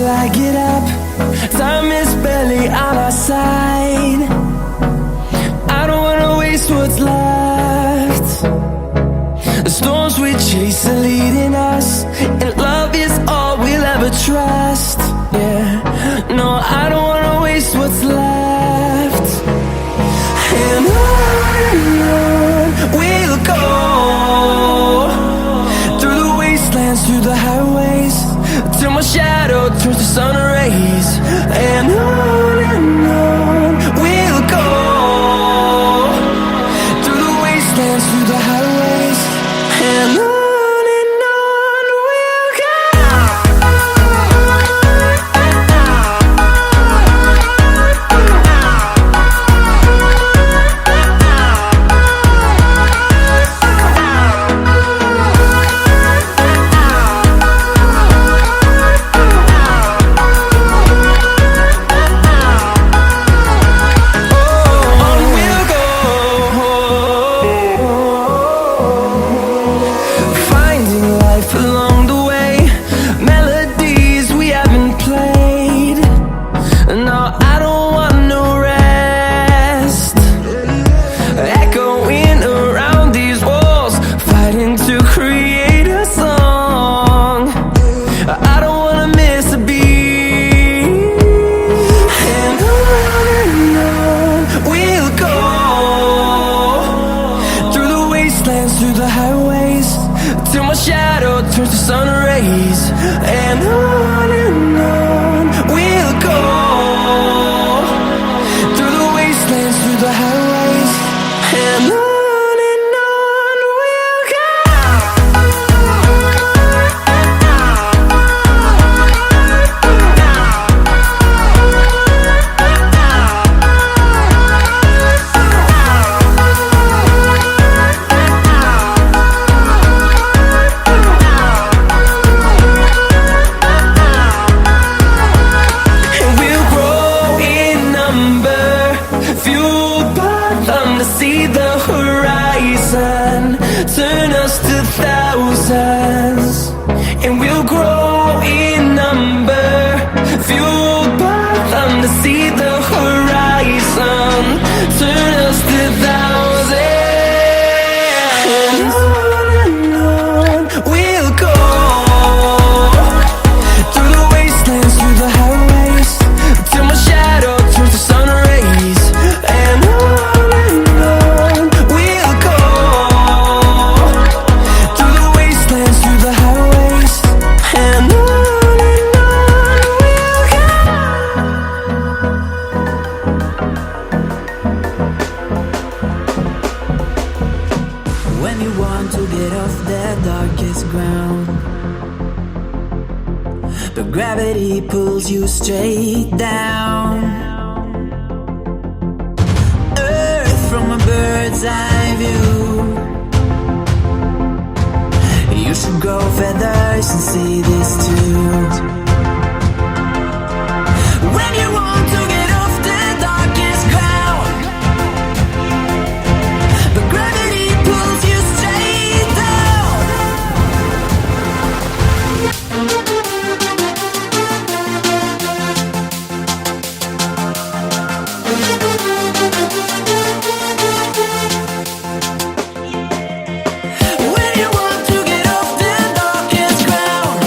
will I get up? Time is barely on our side. I don't wanna waste what's left. The storms we chase are leading us, and love is all we'll ever trust. Yeah, no, I don't wanna waste what's left. And on we'll go, through the wastelands, through the highways, till my shadow turns to sun rays. And on we'll go, through the wastelands, through the highways, and on we'll go. Through the highways, till my shadow turns to sun rays. And on we'll go, through the wastelands, through the highways, and on we'll go. See the horizon turn us to thousands, and we'll grow in number, fueled by them. To see the horizon turn us to thousands, and on we'll go, through the wastelands, through the highways, till my shadow turns to sun rays. And when you want to get off that darkest ground, but gravity pulls you straight down. Earth from a bird's eye view. You should grow feathers and see this too. When you want to get off the darkest ground, but gravity pulls you straight down. When you want to get off the darkest ground,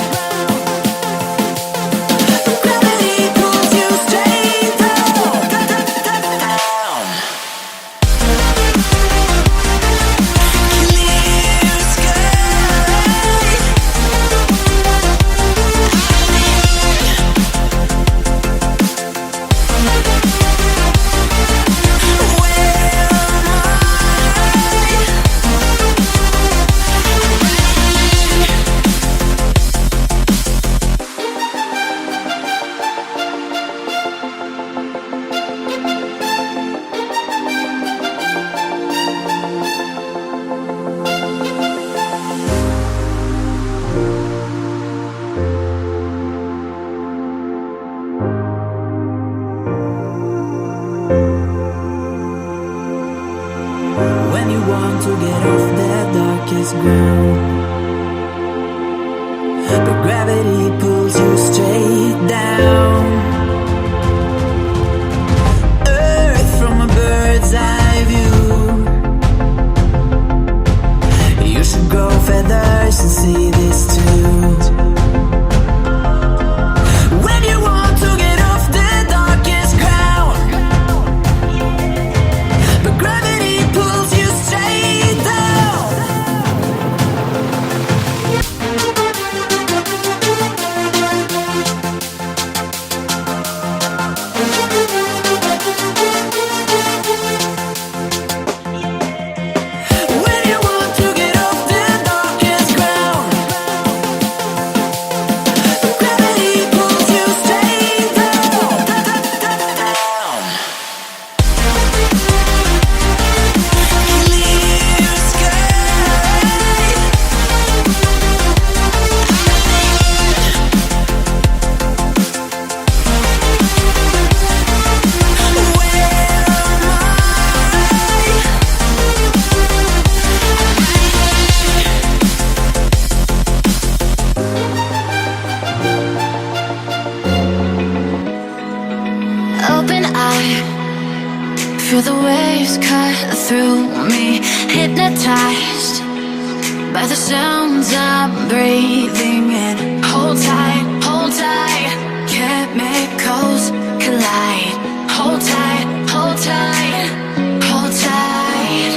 Feel the waves cut through me, hypnotized by the sounds I'm breathing in. Hold tight, hold tight, chemicals collide. Hold tight, hold tight, hold tight.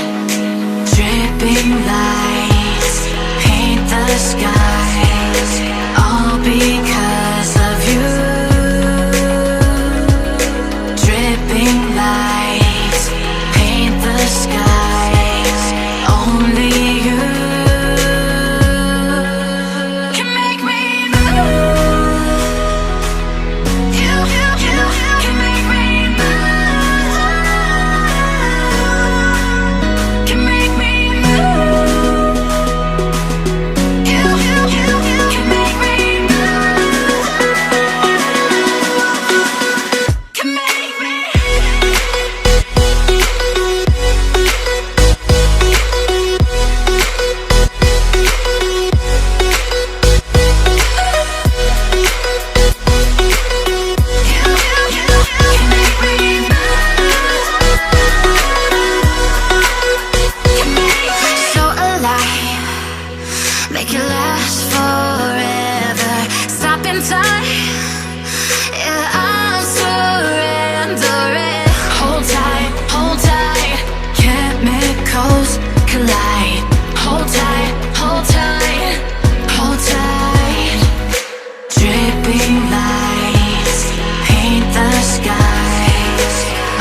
Dripping lights paint the skies, all because of you. Dripping lights paint the skies, only you can make me move. You can make me move. Can make me move. You can make me move. Can make me. So alive, make it last forever. Stop in time, yeah, I'm surrendering. Hold tight, chemicals collide. Hold tight, hold tight, hold tight. Dripping lights paint the skies,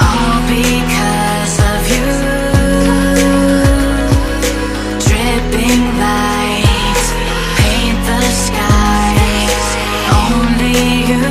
all because of you. Dripping lights paint the skies, only you.